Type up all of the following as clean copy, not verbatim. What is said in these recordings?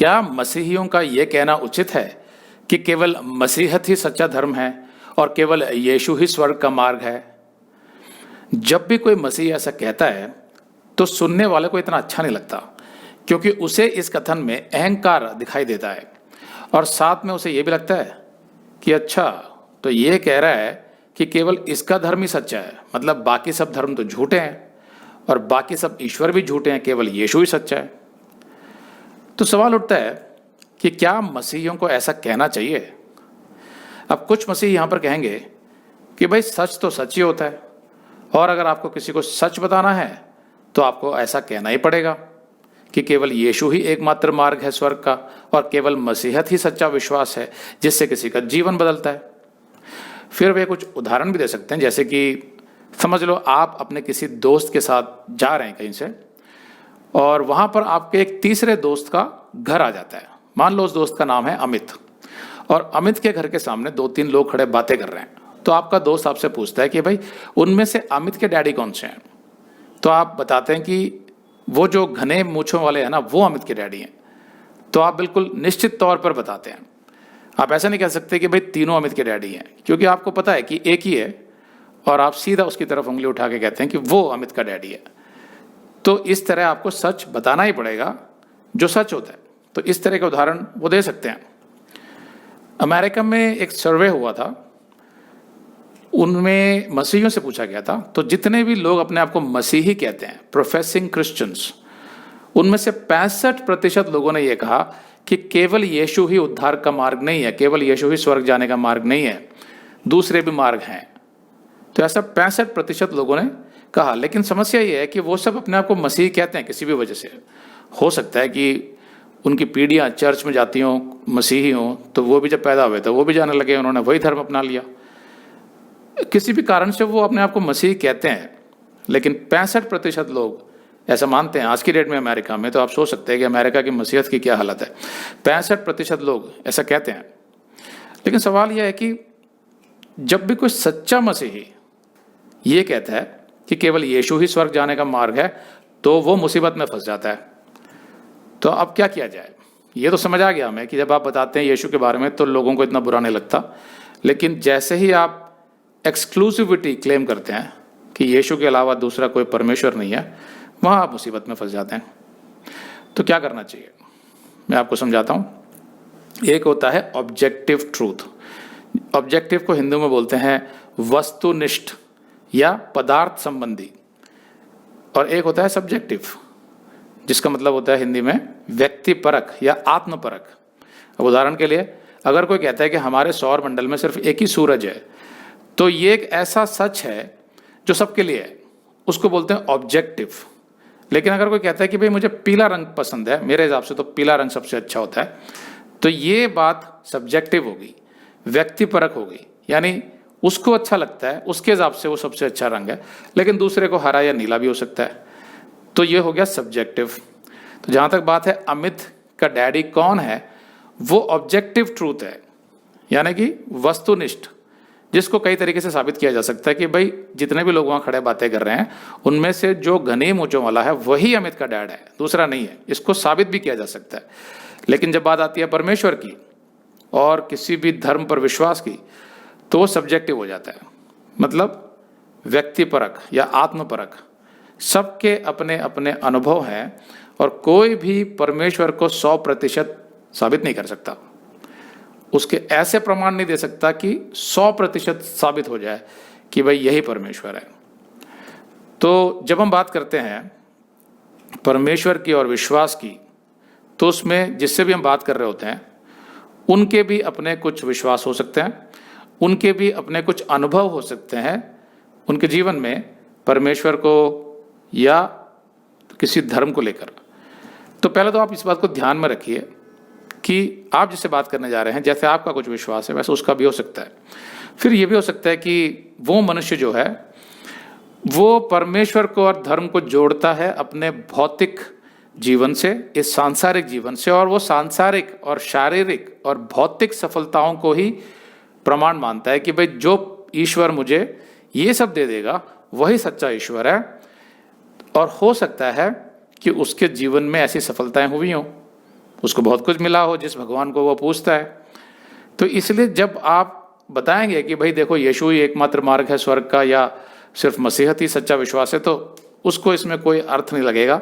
क्या मसीहियों का ये कहना उचित है कि केवल मसीहत ही सच्चा धर्म है और केवल यीशु ही स्वर्ग का मार्ग है? जब भी कोई मसीह ऐसा कहता है तो सुनने वाले को इतना अच्छा नहीं लगता, क्योंकि उसे इस कथन में अहंकार दिखाई देता है और साथ में उसे यह भी लगता है कि अच्छा, तो ये कह रहा है कि केवल इसका धर्म ही सच्चा है, मतलब बाकी सब धर्म तो झूठे हैं और बाकी सब ईश्वर भी झूठे हैं, केवल यीशु ही सच्चा है। तो सवाल उठता है कि क्या मसीहियों को ऐसा कहना चाहिए? अब कुछ मसीही यहां पर कहेंगे कि भाई सच तो सच ही होता है, और अगर आपको किसी को सच बताना है तो आपको ऐसा कहना ही पड़ेगा कि केवल यीशु ही एकमात्र मार्ग है स्वर्ग का, और केवल मसीहत ही सच्चा विश्वास है जिससे किसी का जीवन बदलता है। फिर वे कुछ उदाहरण भी दे सकते हैं, जैसे कि समझ लो आप अपने किसी दोस्त के साथ जा रहे हैं कहीं से, और वहां पर आपके एक तीसरे दोस्त का घर आ जाता है। मान लो उस दोस्त का नाम है अमित, और अमित के घर के सामने 2-3 लोग खड़े बातें कर रहे हैं। तो आपका दोस्त आपसे पूछता है कि भाई उनमें से अमित के डैडी कौन से हैं? तो आप बताते हैं कि वो जो घने मूंछों वाले हैं ना, वो अमित के डैडी हैं। तो आप बिल्कुल निश्चित तौर पर बताते हैं। आप ऐसा नहीं कह सकते कि भाई तीनों अमित के डैडी हैं, क्योंकि आपको पता है कि एक ही है, और आप सीधा उसकी तरफ उंगली उठा के कहते हैं कि वो अमित का डैडी है। तो इस तरह आपको सच बताना ही पड़ेगा जो सच होता है। तो इस तरह के उदाहरण वो दे सकते हैं। अमेरिका में एक सर्वे हुआ था, उनमें मसीहियों से पूछा गया था, तो जितने भी लोग अपने आप को मसीही कहते हैं, प्रोफेसिंग क्रिश्चियंस, उनमें से 65% लोगों ने यह कहा कि केवल यीशु ही उद्धार का मार्ग नहीं है, केवल यीशु ही स्वर्ग जाने का मार्ग नहीं है, दूसरे भी मार्ग हैं। तो ऐसा 65% लोगों ने कहा। लेकिन समस्या ये है कि वो सब अपने आप को मसीही कहते हैं किसी भी वजह से। हो सकता है कि उनकी पीढ़ियां चर्च में जाती हों, मसीही हों, तो वो भी जब पैदा हुए तो वो भी जाने लगे, उन्होंने वही धर्म अपना लिया। किसी भी कारण से वो अपने आप को मसीही कहते हैं, लेकिन 65% लोग ऐसा मानते हैं। आज की डेट में अमेरिका में, तो आप सोच सकते हैं कि अमेरिका की मसीहत की क्या हालत है। 65% लोग ऐसा कहते हैं। लेकिन सवाल यह है कि जब भी कोई सच्चा मसीही ये कहता है कि केवल यीशु ही स्वर्ग जाने का मार्ग है, तो वो मुसीबत में फंस जाता है। तो अब क्या किया जाए? ये तो समझ आ गया हमें कि जब आप बताते हैं यीशु के बारे में तो लोगों को इतना बुरा नहीं लगता, लेकिन जैसे ही आप एक्सक्लूसिविटी क्लेम करते हैं कि यीशु के अलावा दूसरा कोई परमेश्वर नहीं है, वहां आप मुसीबत में फंस जाते हैं। तो क्या करना चाहिए, मैं आपको समझाता हूं। एक होता है ऑब्जेक्टिव ट्रूथ। ऑब्जेक्टिव को हिंदी में बोलते हैं वस्तुनिष्ठ या पदार्थ संबंधी, और एक होता है सब्जेक्टिव, जिसका मतलब होता है हिंदी में व्यक्तिपरक या आत्मपरक। अब उदाहरण के लिए, अगर कोई कहता है कि हमारे सौर मंडल में सिर्फ एक ही सूरज है, तो ये एक ऐसा सच है जो सबके लिए है, उसको बोलते हैं ऑब्जेक्टिव। लेकिन अगर कोई कहता है कि भाई मुझे पीला रंग पसंद है, मेरे हिसाब से तो पीला रंग सबसे अच्छा होता है, तो ये बात सब्जेक्टिव होगी, व्यक्तिपरक होगी। यानी उसको अच्छा लगता है, उसके हिसाब से वो सबसे अच्छा रंग है, लेकिन दूसरे को हरा या नीला भी हो सकता है। तो ये हो गया सब्जेक्टिव। तो जहां तक बात है अमित का डैडी कौन है, वो ऑब्जेक्टिव ट्रूथ है, यानी कि वस्तुनिष्ठ, जिसको कई तरीके से साबित किया जा सकता है कि भाई जितने भी लोग वहां खड़े बातें कर रहे हैं, उनमें से जो घने मूंछों वाला है वही अमित का डैड है, दूसरा नहीं है। इसको साबित भी किया जा सकता है। लेकिन जब बात आती है परमेश्वर की और किसी भी धर्म पर विश्वास की, तो वो सब्जेक्टिव हो जाता है, मतलब व्यक्तिपरक या आत्मपरक। सबके अपने अपने अनुभव हैं, और कोई भी परमेश्वर को 100% साबित नहीं कर सकता। उसके ऐसे प्रमाण नहीं दे सकता कि 100% साबित हो जाए कि भाई यही परमेश्वर है। तो जब हम बात करते हैं परमेश्वर की और विश्वास की, तो उसमें जिससे भी हम बात कर रहे होते हैं, उनके भी अपने कुछ विश्वास हो सकते हैं, उनके भी अपने कुछ अनुभव हो सकते हैं उनके जीवन में परमेश्वर को या किसी धर्म को लेकर। तो पहले तो आप इस बात को ध्यान में रखिए कि आप जिससे बात करने जा रहे हैं, जैसे आपका कुछ विश्वास है वैसे उसका भी हो सकता है। फिर ये भी हो सकता है कि वो मनुष्य जो है वो परमेश्वर को और धर्म को जोड़ता है अपने भौतिक जीवन से, इस सांसारिक जीवन से, और वो सांसारिक और शारीरिक और भौतिक सफलताओं को ही प्रमाण मानता है कि भाई जो ईश्वर मुझे ये सब दे देगा वही सच्चा ईश्वर है। और हो सकता है कि उसके जीवन में ऐसी सफलताएं हुई हों, उसको बहुत कुछ मिला हो जिस भगवान को वो पूछता है। तो इसलिए जब आप बताएंगे कि भाई देखो यीशु ही एकमात्र मार्ग है स्वर्ग का, या सिर्फ मसीहत ही सच्चा विश्वास है, तो उसको इसमें कोई अर्थ नहीं लगेगा,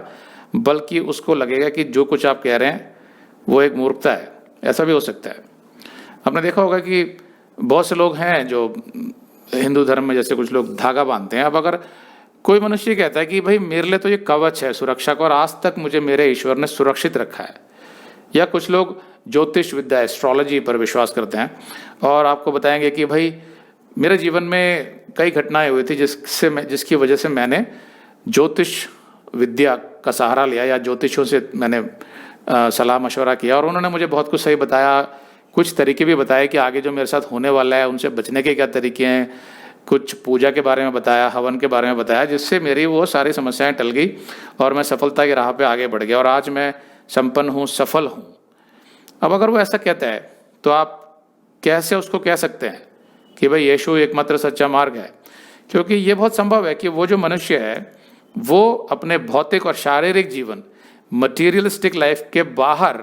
बल्कि उसको लगेगा कि जो कुछ आप कह रहे हैं वो एक मूर्खता है। ऐसा भी हो सकता है। आपने देखा होगा कि बहुत से लोग हैं जो हिंदू धर्म में, जैसे कुछ लोग धागा बांधते हैं। अब अगर कोई मनुष्य कहता है कि भाई मेरे लिए तो ये कवच है सुरक्षा का और आज तक मुझे मेरे ईश्वर ने सुरक्षित रखा है, या कुछ लोग ज्योतिष विद्या एस्ट्रोलॉजी पर विश्वास करते हैं और आपको बताएंगे कि भाई मेरे जीवन में कई घटनाएं हुई थी जिसकी वजह से मैंने ज्योतिष विद्या का सहारा लिया या ज्योतिषों से मैंने सलाह मशवरा किया और उन्होंने मुझे बहुत कुछ सही बताया, कुछ तरीके भी बताए कि आगे जो मेरे साथ होने वाला है उनसे बचने के क्या तरीके हैं, कुछ पूजा के बारे में बताया, हवन के बारे में बताया, जिससे मेरी वो सारी समस्याएं टल गई और मैं सफलता की राह पे आगे बढ़ गया और आज मैं संपन्न हूँ, सफल हूँ। अब अगर वो ऐसा कहता है तो आप कैसे उसको कह सकते हैं कि भाई यीशु एकमात्र सच्चा मार्ग है? क्योंकि ये बहुत संभव है कि वो जो मनुष्य है वो अपने भौतिक और शारीरिक जीवन, मटीरियलिस्टिक लाइफ के बाहर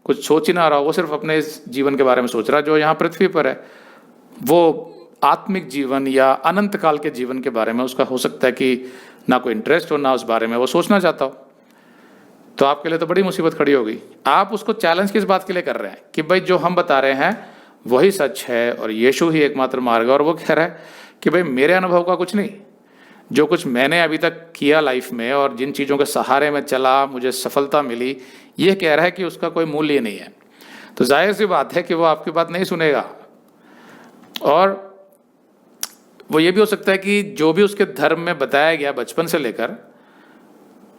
कुछ सोच ही ना रहा हो, वो सिर्फ अपने इस जीवन के बारे में सोच रहा है जो यहाँ पृथ्वी पर है। वो आत्मिक जीवन या अनंत काल के जीवन के बारे में उसका हो सकता है कि ना कोई इंटरेस्ट हो, ना उस बारे में वो सोचना चाहता हो। तो आपके लिए तो बड़ी मुसीबत खड़ी होगी। आप उसको चैलेंज किस बात के लिए कर रहे हैं कि भाई जो हम बता रहे हैं वही सच है और यीशु ही एकमात्र मार्ग है, और वो कह रहा है कि भाई मेरे अनुभव का कुछ नहीं, जो कुछ मैंने अभी तक किया लाइफ में और जिन चीज़ों के सहारे में चला, मुझे सफलता मिली, ये कह रहा है कि उसका कोई मूल्य नहीं है। तो जाहिर सी बात है कि वो आपकी बात नहीं सुनेगा। और वो ये भी हो सकता है कि जो भी उसके धर्म में बताया गया बचपन से लेकर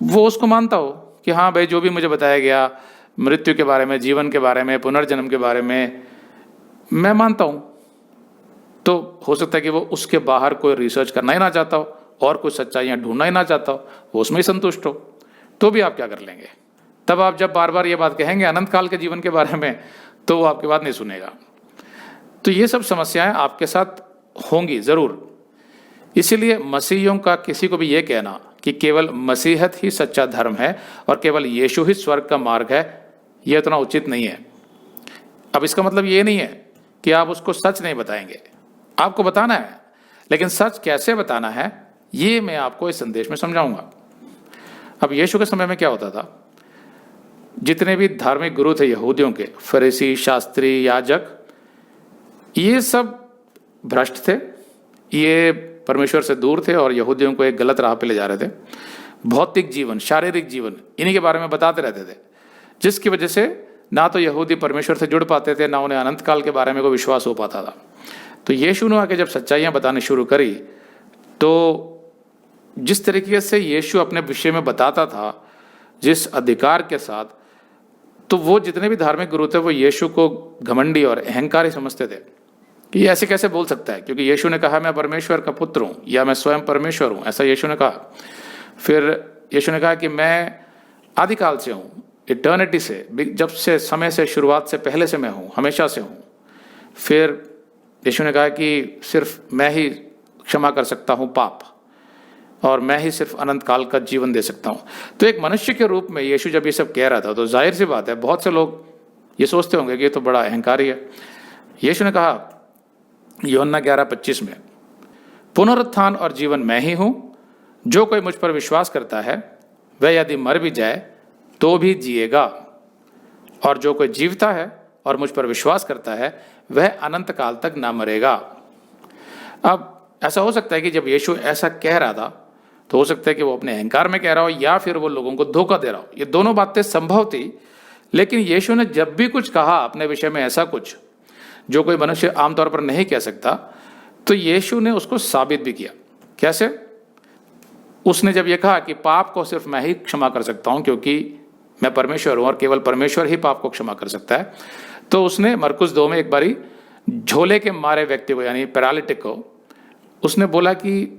वो उसको मानता हो कि हाँ भाई जो भी मुझे बताया गया मृत्यु के बारे में, जीवन के बारे में, पुनर्जन्म के बारे में मैं मानता हूँ। तो हो सकता है कि वो उसके बाहर कोई रिसर्च करना ही ना चाहता हो और कुछ सच्चाइयाँ ढूंढना ही ना चाहता हो, वो उसमें ही संतुष्ट हो। तो भी आप क्या कर लेंगे? तब आप जब बार बार ये बात कहेंगे अनंत काल के जीवन के बारे में तो वो आपकी बात नहीं सुनेगा। तो ये सब समस्याएं आपके साथ होंगी ज़रूर। इसीलिए मसीहियों का किसी को भी ये कहना कि केवल मसीहत ही सच्चा धर्म है और केवल यीशु ही स्वर्ग का मार्ग है, यह इतना उचित नहीं है। अब इसका मतलब ये नहीं है कि आप उसको सच नहीं बताएंगे, आपको बताना है, लेकिन सच कैसे बताना है ये मैं आपको इस संदेश में समझाऊंगा। अब यीशु के समय में क्या होता था, जितने भी धार्मिक गुरु थे यहूदियों के, फरीसी, शास्त्री, याजक, ये सब भ्रष्ट थे, ये परमेश्वर से दूर थे और यहूदियों को एक गलत राह पे ले जा रहे थे। भौतिक जीवन, शारीरिक जीवन, इन्हीं के बारे में बताते रहते थे, जिसकी वजह से ना तो यहूदी परमेश्वर से जुड़ पाते थे, ना उन्हें अनंत काल के बारे में कोई विश्वास हो पाता था। तो यीशु ने आके जब सच्चाइयाँ बतानी शुरू करी तो जिस तरीके से यीशु अपने विषय में बताता था, जिस अधिकार के साथ, तो वो जितने भी धार्मिक गुरु थे वो यीशु को घमंडी और अहंकारी समझते थे कि ऐसे कैसे बोल सकता है, क्योंकि यीशु ने कहा मैं परमेश्वर का पुत्र हूँ या मैं स्वयं परमेश्वर हूँ, ऐसा यीशु ने कहा। फिर यीशु ने कहा कि मैं आदिकाल से हूँ, इटर्निटी से, जब से समय से, शुरुआत से पहले से मैं हूँ, हमेशा से हूँ। फिर यीशु ने कहा कि सिर्फ मैं ही क्षमा कर सकता हूँ पाप और मैं ही सिर्फ अनंत काल का जीवन दे सकता हूँ। तो एक मनुष्य के रूप में यीशु जब ये सब कह रहा था तो जाहिर सी बात है बहुत से लोग ये सोचते होंगे कि ये तो बड़ा अहंकारी है। यीशु ने कहा यूहन्ना 11:25 में, पुनरुत्थान और जीवन मैं ही हूँ, जो कोई मुझ पर विश्वास करता है वह यदि मर भी जाए तो भी जिएगा, और जो कोई जीवता है और मुझ पर विश्वास करता है वह अनंत काल तक ना मरेगा। अब ऐसा हो सकता है कि जब यीशु ऐसा कह रहा था तो हो सकता है कि वो अपने अहंकार में कह रहा हो या फिर वो लोगों को धोखा दे रहा हो। ये दोनों बातें संभव थी, लेकिन यीशु ने जब भी कुछ कहा अपने विषय में ऐसा कुछ जो कोई मनुष्य आमतौर पर नहीं कह सकता, तो यीशु ने उसको साबित भी किया। कैसे? उसने जब ये कहा कि पाप को सिर्फ मैं ही क्षमा कर सकता हूँ क्योंकि मैं परमेश्वर हूँ और केवल परमेश्वर ही पाप को क्षमा कर सकता है, तो उसने मरकुस 2 में एक बारी झोले के मारे व्यक्ति को, यानी पैरालिटिक को, उसने बोला कि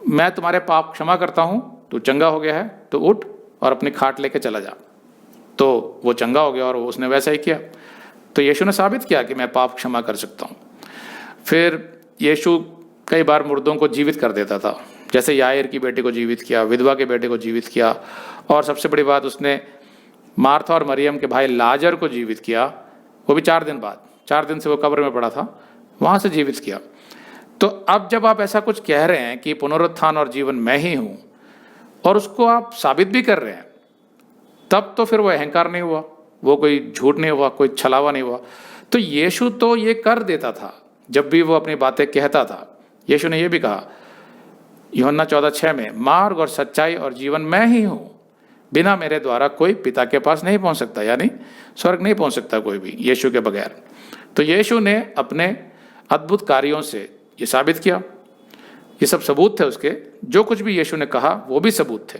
मैं तुम्हारे पाप क्षमा करता हूँ, तू चंगा हो गया है, तो उठ और अपनी खाट लेके चला जा। तो वो चंगा हो गया और उसने वैसा ही किया। तो यीशु ने साबित किया कि मैं पाप क्षमा कर सकता हूँ। फिर यीशु कई बार मुर्दों को जीवित कर देता था, जैसे याईर की बेटी को जीवित किया, विधवा के बेटे को जीवित किया, और सबसे बड़ी बात उसने मार्था और मरियम के भाई लाजर को जीवित किया, वो भी 4 दिन बाद, 4 दिन से वो कब्र में पड़ा था, वहाँ से जीवित किया। तो अब जब आप ऐसा कुछ कह रहे हैं कि पुनरुत्थान और जीवन मैं ही हूँ, और उसको आप साबित भी कर रहे हैं, तब तो फिर वो अहंकार नहीं हुआ, वो कोई झूठ नहीं हुआ, कोई छलावा नहीं हुआ। तो यीशु तो ये कर देता था जब भी वो अपनी बातें कहता था। यीशु ने ये भी कहा यूहन्ना 14:6 में, मार्ग और सच्चाई और जीवन मैं ही हूँ, बिना मेरे द्वारा कोई पिता के पास नहीं पहुँच सकता, यानी स्वर्ग नहीं पहुँच सकता कोई भी यीशु के बगैर। तो यीशु ने अपने अद्भुत कार्यों से ये साबित किया, ये सब सबूत थे उसके, जो कुछ भी यीशु ने कहा वो भी सबूत थे।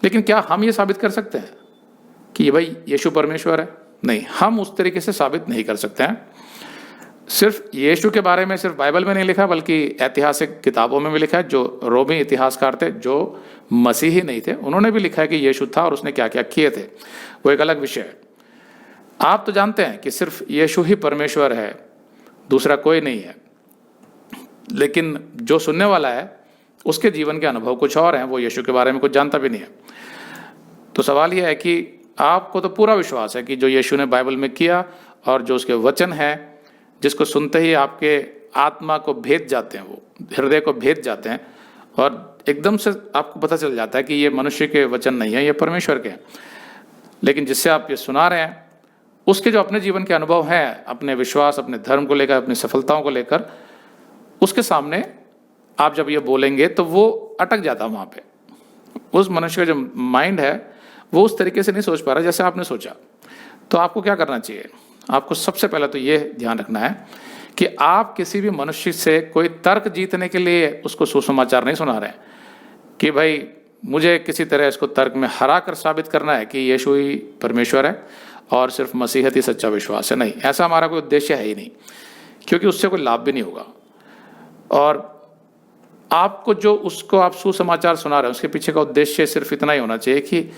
लेकिन क्या हम ये साबित कर सकते हैं कि भाई यीशु परमेश्वर है? नहीं, हम उस तरीके से साबित नहीं कर सकते हैं। सिर्फ यीशु के बारे में सिर्फ बाइबल में नहीं लिखा, बल्कि ऐतिहासिक किताबों में भी लिखा है। जो रोमी इतिहासकार थे, जो मसीही नहीं थे, उन्होंने भी लिखा है कि यीशु था और उसने क्या क्या किए थे, वो एक अलग विषय है। आप तो जानते हैं कि सिर्फ यीशु ही परमेश्वर है, दूसरा कोई नहीं है। लेकिन जो सुनने वाला है उसके जीवन के अनुभव कुछ और हैं, वो यीशु के बारे में कुछ जानता भी नहीं है। तो सवाल यह है कि आपको तो पूरा विश्वास है कि जो यीशु ने बाइबल में किया और जो उसके वचन है, जिसको सुनते ही आपके आत्मा को भेद जाते हैं, वो हृदय को भेद जाते हैं, और एकदम से आपको पता चल जाता है कि ये मनुष्य के वचन नहीं है, ये परमेश्वर के हैं। लेकिन जिससे आप ये सुना रहे हैं, उसके जो अपने जीवन के अनुभव हैं, अपने विश्वास, अपने धर्म को लेकर, अपनी सफलताओं को लेकर, उसके सामने आप जब ये बोलेंगे तो वो अटक जाता है वहाँ पे। उस मनुष्य का जो माइंड है वो उस तरीके से नहीं सोच पा रहा जैसे आपने सोचा। तो आपको क्या करना चाहिए? आपको सबसे पहले तो ये ध्यान रखना है कि आप किसी भी मनुष्य से कोई तर्क जीतने के लिए उसको सुसमाचार नहीं सुना रहे हैं कि भाई मुझे किसी तरह इसको तर्क में हरा कर साबित करना है कि यीशु ही परमेश्वर है और सिर्फ मसीहत ही सच्चा विश्वास है। नहीं, ऐसा हमारा कोई उद्देश्य है ही नहीं, क्योंकि उससे कोई लाभ भी नहीं होगा। और आपको जो उसको आप सुसमाचार सुना रहे हैं, उसके पीछे का उद्देश्य सिर्फ इतना ही होना चाहिए कि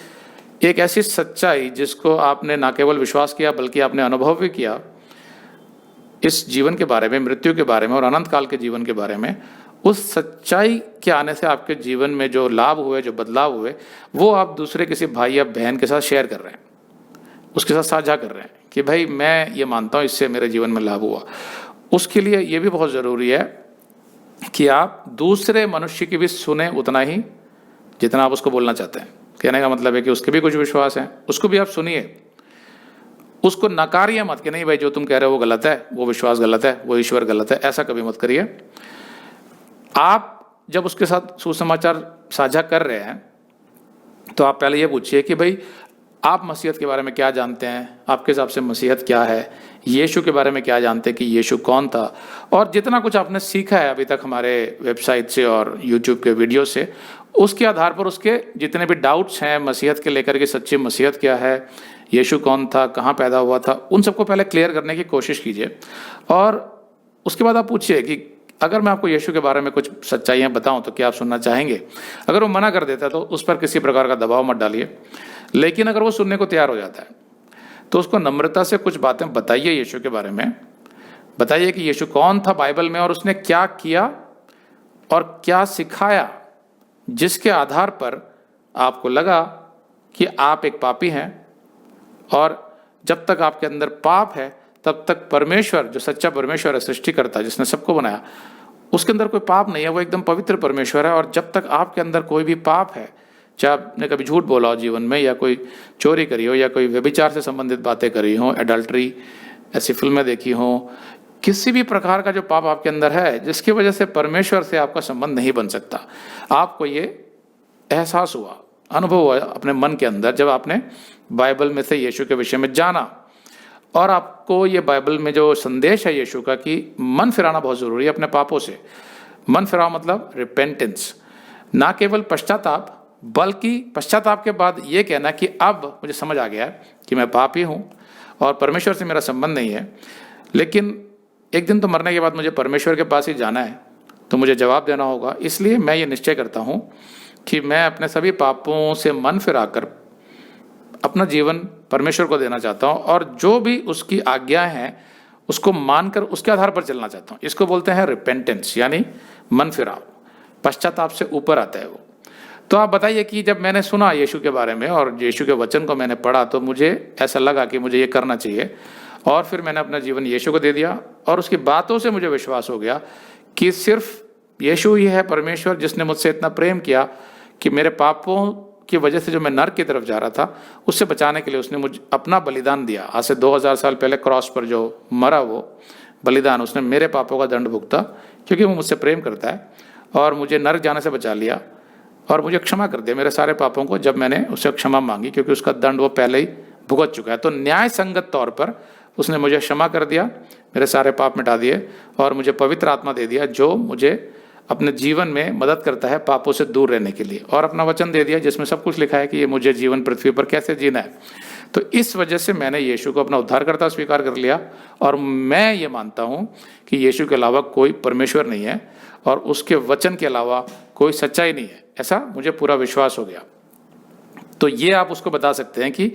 एक ऐसी सच्चाई जिसको आपने ना केवल विश्वास किया बल्कि आपने अनुभव भी किया इस जीवन के बारे में, मृत्यु के बारे में और अनंत काल के जीवन के बारे में, उस सच्चाई के आने से आपके जीवन में जो लाभ हुए, जो बदलाव हुए, वो आप दूसरे किसी भाई या बहन के साथ शेयर कर रहे हैं, उसके साथ साझा कर रहे हैं कि भाई मैं ये मानता हूँ, इससे मेरे जीवन में लाभ हुआ। उसके लिए ये भी बहुत ज़रूरी है कि आप दूसरे मनुष्य की भी सुने उतना ही जितना आप उसको बोलना चाहते हैं। कहने का मतलब है कि उसके भी कुछ विश्वास है, उसको भी आप सुनिए, उसको नकारिए मत कि नहीं भाई जो तुम कह रहे हो वो गलत है, वो विश्वास गलत है, वो ईश्वर गलत है, ऐसा कभी मत करिए। आप जब उसके साथ सुसमाचार साझा कर रहे हैं तो आप पहले ये पूछिए कि भाई आप मसीहत के बारे में क्या जानते हैं, आपके हिसाब से मसीहत क्या है, यीशु के बारे में क्या जानते हैं कि यीशु कौन था, और जितना कुछ आपने सीखा है अभी तक हमारे वेबसाइट से और यूट्यूब के वीडियो से, उसके आधार पर उसके जितने भी डाउट्स हैं मसीहत के लेकर के, सच्ची मसीहत क्या है, यीशु कौन था, कहाँ पैदा हुआ था, उन सबको पहले क्लियर करने की कोशिश कीजिए। और उसके बाद आप पूछिए कि अगर मैं आपको यीशु के बारे में कुछ सच्चाइयाँ बताऊँ तो क्या आप सुनना चाहेंगे। अगर वो मना कर देता है तो उस पर किसी प्रकार का दबाव मत डालिए, लेकिन अगर वो सुनने को तैयार हो जाता है तो उसको नम्रता से कुछ बातें बताइए यीशु के बारे में। बताइए कि यीशु कौन था बाइबल में और उसने क्या किया और क्या सिखाया, जिसके आधार पर आपको लगा कि आप एक पापी हैं, और जब तक आपके अंदर पाप है तब तक परमेश्वर, जो सच्चा परमेश्वर है, सृष्टिकर्ता जिसने सबको बनाया, उसके अंदर कोई पाप नहीं है, वो एकदम पवित्र परमेश्वर है। और जब तक आपके अंदर कोई भी पाप है, चाहे आपने कभी झूठ बोला हो जीवन में, या कोई चोरी करी हो, या कोई व्यभिचार से संबंधित बातें करी हो, एडल्ट्री, ऐसी फिल्में देखी हो, किसी भी प्रकार का जो पाप आपके अंदर है जिसकी वजह से परमेश्वर से आपका संबंध नहीं बन सकता, आपको ये एहसास हुआ, अनुभव हुआ अपने मन के अंदर जब आपने बाइबल में से यीशु के विषय में जाना, और आपको ये बाइबल में जो संदेश है यीशु का कि मन फिराना बहुत ज़रूरी है अपने पापों से। मन फिराओ मतलब रिपेंटेंस, ना केवल पश्चाताप, बल्कि पश्चाताप के बाद ये कहना कि अब मुझे समझ आ गया कि मैं पापी हूँ और परमेश्वर से मेरा संबंध नहीं है, लेकिन एक दिन तो मरने के बाद मुझे परमेश्वर के पास ही जाना है, तो मुझे जवाब देना होगा। इसलिए मैं ये निश्चय करता हूँ कि मैं अपने सभी पापों से मन फिराकर अपना जीवन परमेश्वर को देना चाहता हूँ, और जो भी उसकी आज्ञाएं हैं उसको मानकर उसके आधार पर चलना चाहता हूँ। इसको बोलते हैं रिपेंटेंस, यानी मन फिराव, पश्चाताप से ऊपर आता है वो। तो आप बताइए कि जब मैंने सुना यीशु के बारे में और यीशु के वचन को मैंने पढ़ा तो मुझे ऐसा लगा कि मुझे ये करना चाहिए, और फिर मैंने अपना जीवन यीशु को दे दिया और उसकी बातों से मुझे विश्वास हो गया कि सिर्फ यीशु ही है परमेश्वर जिसने मुझसे इतना प्रेम किया कि मेरे पापों की वजह से जो मैं नरक की तरफ जा रहा था उससे बचाने के लिए उसने मुझे अपना बलिदान दिया। आज से 2000 साल पहले क्रॉस पर जो मरा वो बलिदान, उसने मेरे पापों का दंड भुगता क्योंकि वो मुझसे प्रेम करता है और मुझे नरक जाने से बचा लिया और मुझे क्षमा कर दिया मेरे सारे पापों को जब मैंने उससे क्षमा मांगी, क्योंकि उसका दंड वो पहले ही भुगत चुका है। तो न्याय संगत तौर पर उसने मुझे क्षमा कर दिया, मेरे सारे पाप मिटा दिए और मुझे पवित्र आत्मा दे दिया जो मुझे अपने जीवन में मदद करता है पापों से दूर रहने के लिए, और अपना वचन दे दिया जिसमें सब कुछ लिखा है कि ये मुझे जीवन पृथ्वी पर कैसे जीना है। तो इस वजह से मैंने यीशु को अपना उद्धारकर्ता स्वीकार कर लिया और मैं ये मानता हूँ कि यीशु के अलावा कोई परमेश्वर नहीं है और उसके वचन के अलावा कोई सच्चाई नहीं है, ऐसा मुझे पूरा विश्वास हो गया। तो ये आप उसको बता सकते हैं कि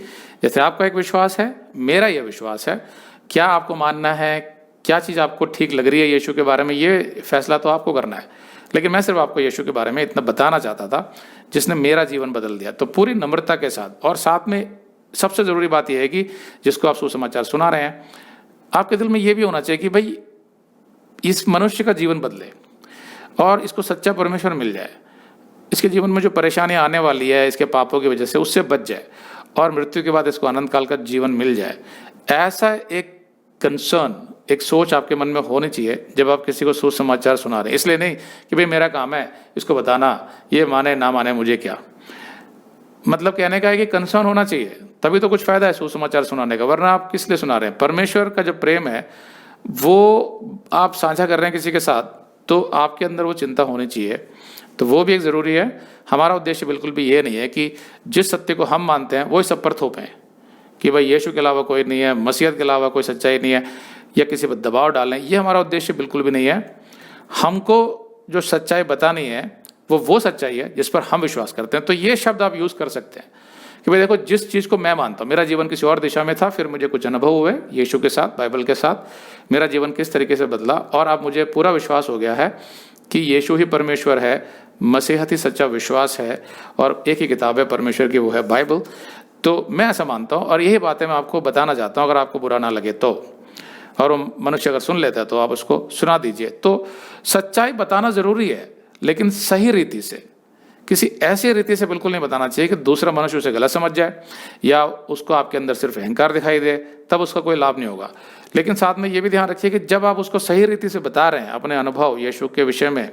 जैसे आपका एक विश्वास है, मेरा यह विश्वास है, क्या आपको मानना है, क्या चीज़ आपको ठीक लग रही है यीशु के बारे में, ये फैसला तो आपको करना है। लेकिन मैं सिर्फ आपको यीशु के बारे में इतना बताना चाहता था जिसने मेरा जीवन बदल दिया। तो पूरी नम्रता के साथ, और साथ में सबसे ज़रूरी बात यह है कि जिसको आप सुसमाचार सुना रहे हैं, आपके दिल में ये भी होना चाहिए कि भाई इस मनुष्य का जीवन बदले और इसको सच्चा परमेश्वर मिल जाए, इसके जीवन में जो परेशानियां आने वाली है इसके पापों की वजह से उससे बच जाए और मृत्यु के बाद इसको अनंत काल का जीवन मिल जाए। ऐसा एक कंसर्न, एक सोच आपके मन में होनी चाहिए जब आप किसी को सुसमाचार सुना रहे हैं। इसलिए नहीं कि भाई मेरा काम है इसको बताना, ये माने ना माने मुझे क्या। मतलब कहने का है कि कंसर्न होना चाहिए, तभी तो कुछ फायदा है सुसमाचार सुनाने का, वरना आप किस लिए सुना रहे हैं। परमेश्वर का जो प्रेम है वो आप साझा कर रहे हैं किसी के साथ, तो आपके अंदर वो चिंता होनी चाहिए, तो वो भी एक ज़रूरी है। हमारा उद्देश्य बिल्कुल भी ये नहीं है कि जिस सत्य को हम मानते हैं वही सब पर थोपें कि भाई यीशु के अलावा कोई नहीं है, मसीहत के अलावा कोई सच्चाई नहीं है, या किसी पर दबाव डालें, ये हमारा उद्देश्य बिल्कुल भी नहीं है। हमको जो सच्चाई बतानी है वो सच्चाई है जिस पर हम विश्वास करते हैं। तो ये शब्द आप यूज़ कर सकते हैं कि भाई देखो, जिस चीज़ को मैं मानता हूँ, मेरा जीवन किसी और दिशा में था, फिर मुझे कुछ अनुभव हुए यीशु के साथ, बाइबल के साथ, मेरा जीवन किस तरीके से बदला और अब मुझे पूरा विश्वास हो गया है कि यीशु ही परमेश्वर है, मसीहत ही सच्चा विश्वास है और एक ही किताब है परमेश्वर की, वो है बाइबल। तो मैं ऐसा मानता हूँ और यही बातें मैं आपको बताना चाहता हूँ। अगर आपको बुरा ना लगे तो, और वो मनुष्य अगर सुन लेता है तो आप उसको सुना दीजिए। तो सच्चाई बताना ज़रूरी है, लेकिन सही रीति से, किसी ऐसी रीति से बिल्कुल नहीं बताना चाहिए कि दूसरा मनुष्य उसे गलत समझ जाए या उसको आपके अंदर सिर्फ अहंकार दिखाई दे, तब उसका कोई लाभ नहीं होगा। लेकिन साथ में ये भी ध्यान रखिए कि जब आप उसको सही रीति से बता रहे हैं अपने अनुभव यीशु के विषय में,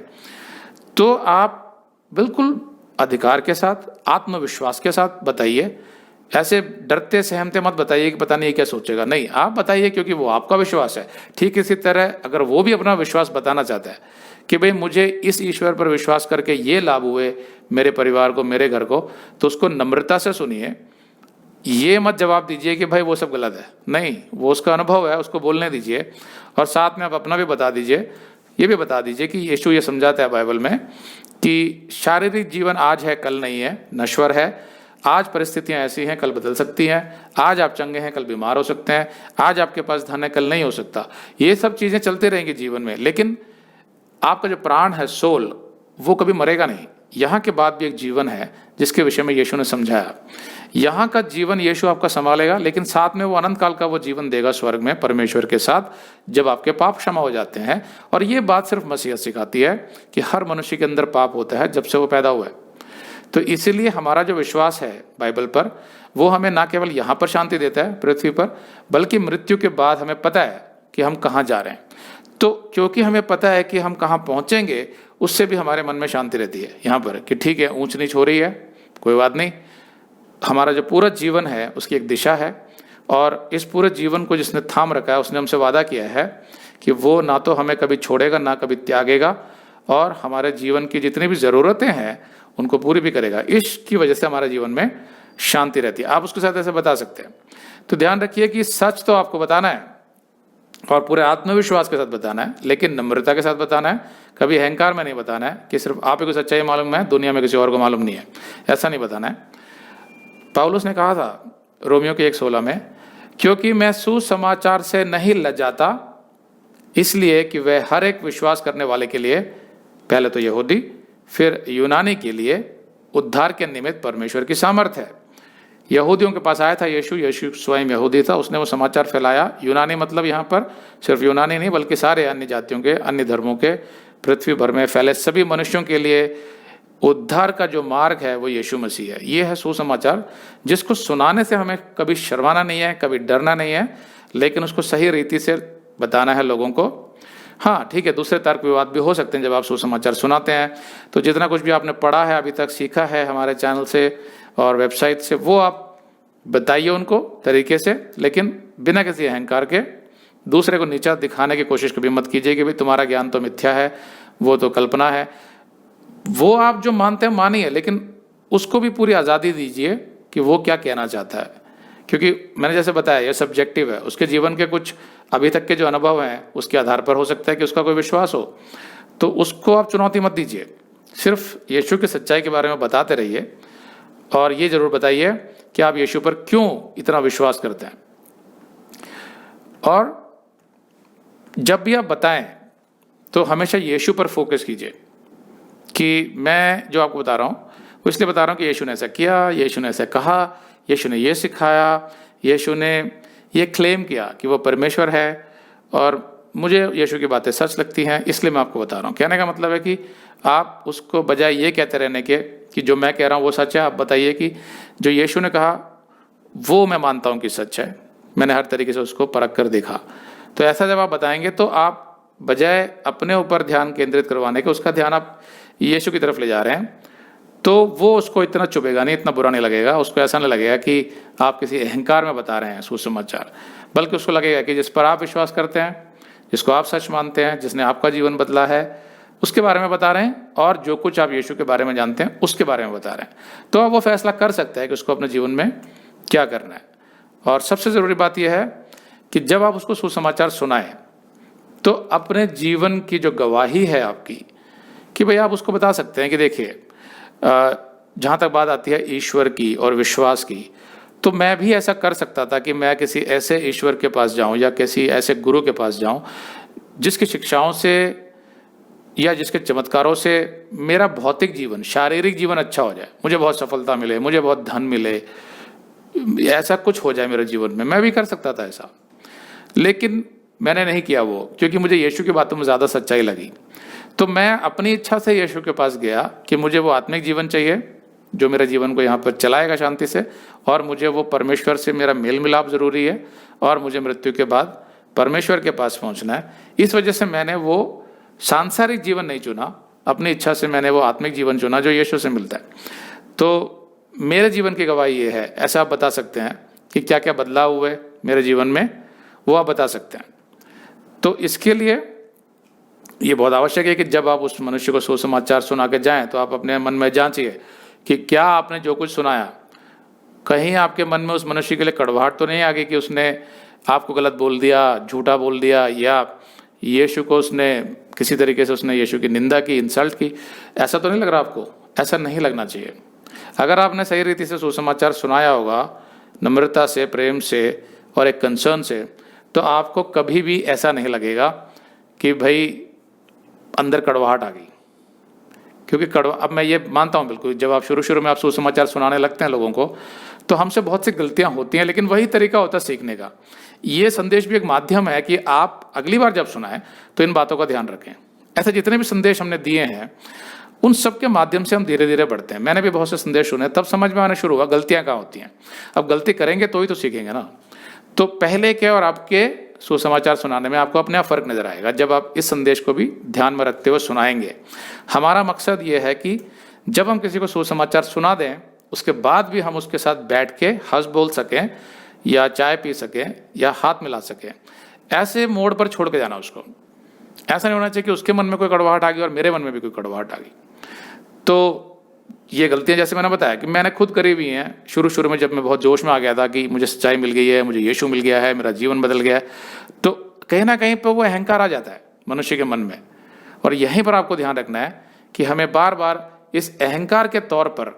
तो आप बिल्कुल अधिकार के साथ, आत्मविश्वास के साथ बताइए। ऐसे डरते सहमते मत बताइए कि पता नहीं क्या सोचेगा, नहीं, आप बताइए क्योंकि वो आपका विश्वास है। ठीक इसी तरह अगर वो भी अपना विश्वास बताना चाहता है कि भाई मुझे इस ईश्वर पर विश्वास करके ये लाभ हुए मेरे परिवार को, मेरे घर को, तो उसको नम्रता से सुनिए। ये मत जवाब दीजिए कि भाई वो सब गलत है, नहीं, वो उसका अनुभव है, उसको बोलने दीजिए। और साथ में आप अपना भी बता दीजिए, ये भी बता दीजिए कि यीशु ये समझाता है बाइबल में कि शारीरिक जीवन आज है कल नहीं है, नश्वर है। आज परिस्थितियां ऐसी हैं, कल बदल सकती हैं। आज आप चंगे हैं, कल बीमार हो सकते हैं। आज आपके पास धन है, कल नहीं हो सकता। ये सब चीज़ें चलती रहेंगी जीवन में, लेकिन आपका जो प्राण है, सोल, वो कभी मरेगा नहीं। यहाँ के बाद भी एक जीवन है जिसके विषय में यीशु ने समझाया। यहाँ का जीवन यीशु आपका संभालेगा, लेकिन साथ में वो अनंत काल का वो जीवन देगा स्वर्ग में परमेश्वर के साथ, जब आपके पाप क्षमा हो जाते हैं। और ये बात सिर्फ मसीहत सिखाती है कि हर मनुष्य के अंदर पाप होता है जब से वो पैदा हुआ है। तो इसीलिए हमारा जो विश्वास है बाइबल पर, वो हमें ना केवल यहाँ पर शांति देता है पृथ्वी पर, बल्कि मृत्यु के बाद हमें पता है कि हम कहाँ जा रहे हैं। तो क्योंकि हमें पता है कि हम कहाँ पहुँचेंगे, उससे भी हमारे मन में शांति रहती है यहाँ पर कि ठीक है, ऊंच नीच हो रही है, कोई बात नहीं, हमारा जो पूरा जीवन है उसकी एक दिशा है। और इस पूरे जीवन को जिसने थाम रखा है, उसने हमसे वादा किया है कि वो ना तो हमें कभी छोड़ेगा, ना कभी त्यागेगा, और हमारे जीवन की जितनी भी ज़रूरतें हैं उनको पूरी भी करेगा। इसकी वजह से हमारे जीवन में शांति रहती है। आप उसके साथ ऐसे बता सकते हैं। तो ध्यान रखिए कि सच तो आपको बताना है और पूरे आत्मविश्वास के साथ बताना है, लेकिन नम्रता के साथ बताना है। कभी अहंकार में नहीं बताना है कि सिर्फ आप ही को सच्चाई मालूम है, दुनिया में किसी और को मालूम नहीं है, ऐसा नहीं बताना है। पौलुस ने कहा था रोमियो के 1:16 में, क्योंकि मैं सुसमाचार से नहीं लजाता, इसलिए कि वह हर एक विश्वास करने वाले के लिए, पहले तो यहूदी फिर यूनानी के लिए उद्धार के निमित्त परमेश्वर की सामर्थ्य है। यहूदियों के पास आया था यीशु, यीशु स्वयं यहूदी था, उसने वो समाचार फैलाया। यूनानी मतलब यहाँ पर सिर्फ यूनानी नहीं बल्कि सारे अन्य जातियों के, अन्य धर्मों के, पृथ्वी भर में फैले सभी मनुष्यों के लिए उद्धार का जो मार्ग है वो यीशु मसीह है। ये है सुसमाचार, जिसको सुनाने से हमें कभी शर्माना नहीं है, कभी डरना नहीं है, लेकिन उसको सही रीति से बताना है लोगों को। हाँ ठीक है, दूसरे तर्क विवाद भी हो सकते हैं जब आप सुसमाचार सुनाते हैं। तो जितना कुछ भी आपने पढ़ा है अभी तक, सीखा है हमारे चैनल से और वेबसाइट से, वो आप बताइए उनको तरीके से, लेकिन बिना किसी अहंकार के। दूसरे को नीचा दिखाने की कोशिश कभी मत कीजिए कि भाई तुम्हारा ज्ञान तो मिथ्या है, वो तो कल्पना है। वो आप जो मानते हैं मानिए, लेकिन उसको भी पूरी आज़ादी दीजिए कि वो क्या कहना चाहता है, क्योंकि मैंने जैसे बताया ये सब्जेक्टिव है। उसके जीवन के कुछ अभी तक के जो अनुभव हैं उसके आधार पर हो सकता है कि उसका कोई विश्वास हो, तो उसको आप चुनौती मत दीजिए। सिर्फ यीशु की सच्चाई के बारे में बताते रहिए और ये जरूर बताइए कि आप यीशु पर क्यों इतना विश्वास करते हैं। और जब भी आप बताएं तो हमेशा यीशु पर फोकस कीजिए कि मैं जो आपको बता रहा हूँ वो इसलिए बता रहा हूँ कि यीशु ने ऐसा किया, यीशु ने ऐसा कहा, यीशु ने ये सिखाया, यीशु ने ये क्लेम किया कि वो परमेश्वर है और मुझे यीशु की बातें सच लगती हैं, इसलिए मैं आपको बता रहा हूँ। कहने का मतलब है कि आप उसको बजाय ये कहते रहने के कि जो मैं कह रहा हूँ वो सच है, आप बताइए कि जो यीशु ने कहा वो मैं मानता हूँ कि सच है, मैंने हर तरीके से उसको परख कर देखा। तो ऐसा जब आप बताएंगे तो आप बजाय अपने ऊपर ध्यान केंद्रित करवाने के, उसका ध्यान आप यीशु की तरफ ले जा रहे हैं, तो वो उसको इतना चुभेगा नहीं, इतना बुरा नहीं लगेगा। उसको ऐसा नहीं लगेगा कि आप किसी अहंकार में बता रहे हैं सुसमाचार, बल्कि उसको लगेगा कि जिस पर आप विश्वास करते हैं, जिसको आप सच मानते हैं, जिसने आपका जीवन बदला है, उसके बारे में बता रहे हैं और जो कुछ आप यीशु के बारे में जानते हैं उसके बारे में बता रहे हैं। तो आप वो फैसला कर सकते हैं कि उसको अपने जीवन में क्या करना है। और सबसे ज़रूरी बात यह है कि जब आप उसको सुसमाचार सुनाएं तो अपने जीवन की जो गवाही है आपकी, कि भाई आप उसको बता सकते हैं कि देखिए जहाँ तक बात आती है ईश्वर की और विश्वास की, तो मैं भी ऐसा कर सकता था कि मैं किसी ऐसे ईश्वर के पास जाऊं या किसी ऐसे गुरु के पास जाऊं जिसकी शिक्षाओं से या जिसके चमत्कारों से मेरा भौतिक जीवन, शारीरिक जीवन अच्छा हो जाए, मुझे बहुत सफलता मिले, मुझे बहुत धन मिले, ऐसा कुछ हो जाए मेरे जीवन में। मैं भी कर सकता था ऐसा, लेकिन मैंने नहीं किया वो, क्योंकि मुझे यीशु की बातों में ज़्यादा सच्चाई लगी। तो मैं अपनी इच्छा से यीशु के पास गया कि मुझे वो आत्मिक जीवन चाहिए जो मेरे जीवन को यहाँ पर चलाएगा शांति से, और मुझे वो परमेश्वर से मेरा मेल मिलाप ज़रूरी है, और मुझे मृत्यु के बाद परमेश्वर के पास पहुँचना है। इस वजह से मैंने वो सांसारिक जीवन नहीं चुना, अपनी इच्छा से मैंने वो आत्मिक जीवन चुना जो यीशु से मिलता है। तो मेरे जीवन की गवाही ये है। ऐसा आप बता सकते हैं कि क्या क्या बदलाव हुए मेरे जीवन में, वो आप बता सकते हैं। तो इसके लिए ये बहुत आवश्यक है कि जब आप उस मनुष्य को सुसमाचार सुना के जाएं तो आप अपने मन में जांचिए कि क्या आपने जो कुछ सुनाया, कहीं आपके मन में उस मनुष्य के लिए कड़वाहट तो नहीं आ गई कि उसने आपको गलत बोल दिया, झूठा बोल दिया, या यीशु को उसने किसी तरीके से उसने यीशु की निंदा की, इंसल्ट की। ऐसा तो नहीं लग रहा आपको? ऐसा नहीं लगना चाहिए। अगर आपने सही रीति से सुसमाचार सुनाया होगा, नम्रता से, प्रेम से और एक कंसर्न से, तो आपको कभी भी ऐसा नहीं लगेगा कि भाई अंदर कड़वाहट आ गई। क्योंकि अब मैं ये मानता हूँ बिल्कुल, जब आप शुरू में आप सुसमाचार सुनाने लगते हैं लोगों को, तो हमसे बहुत सी गलतियाँ होती हैं, लेकिन वही तरीका होता है सीखने का। ये संदेश भी एक माध्यम है कि आप अगली बार जब सुनाएं तो इन बातों का ध्यान रखें। ऐसे जितने भी संदेश हमने दिए हैं उन सब के माध्यम से हम धीरे धीरे बढ़ते हैं। मैंने भी बहुत से संदेश सुने, तब समझ में आने शुरू हुआ गलतियाँ कहाँ होती हैं। अब गलती करेंगे तो ही तो सीखेंगे ना। तो पहले के और आपके सुसमाचार सुनाने में आपको अपने आप फर्क नजर आएगा जब आप इस संदेश को भी ध्यान में रखते हुए सुनाएंगे। हमारा मकसद ये है कि जब हम किसी को सुसमाचार सुना दें उसके बाद भी हम उसके साथ बैठ के हंस बोल सकें, या चाय पी सकें, या हाथ मिला सकें। ऐसे मोड़ पर छोड़ के जाना उसको। ऐसा नहीं होना चाहिए कि उसके मन में कोई कड़वाहट आ गई और मेरे मन में भी कोई कड़वाहट आ गई। तो ये गलतियां जैसे मैंने बताया कि मैंने खुद करी हुई हैं। शुरू में जब मैं बहुत जोश में आ गया था कि मुझे सच्चाई मिल गई है, मुझे यीशु मिल गया है, मेरा जीवन बदल गया है, तो कहीं ना कहीं पर वो अहंकार आ जाता है मनुष्य के मन में। और यहीं पर आपको ध्यान रखना है कि हमें बार बार इस अहंकार के तौर पर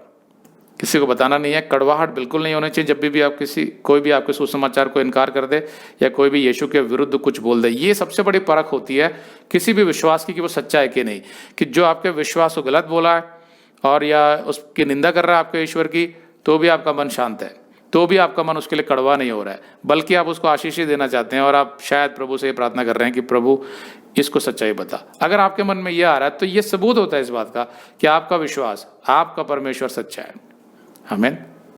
किसी को बताना नहीं है। कड़वाहट बिल्कुल नहीं होनी चाहिए जब भी आप कोई भी आपके सुसमाचार को इनकार कर दे या कोई भी यीशु के विरुद्ध कुछ बोल दे। ये सबसे बड़ी परख होती है किसी भी विश्वास की कि वो सच्चा है कि नहीं। कि जो आपके विश्वास को गलत बोला है और या उसकी निंदा कर रहा है आपके ईश्वर की, तो भी आपका मन शांत है, तो भी आपका मन उसके लिए कड़वा नहीं हो रहा है, बल्कि आप उसको आशीष ही देना चाहते हैं और आप शायद प्रभु से ये प्रार्थना कर रहे हैं कि प्रभु इसको सच्चाई बता। अगर आपके मन में यह आ रहा है तो ये सबूत होता है इस बात का कि आपका विश्वास, आपका परमेश्वर सच्चा है। आमीन।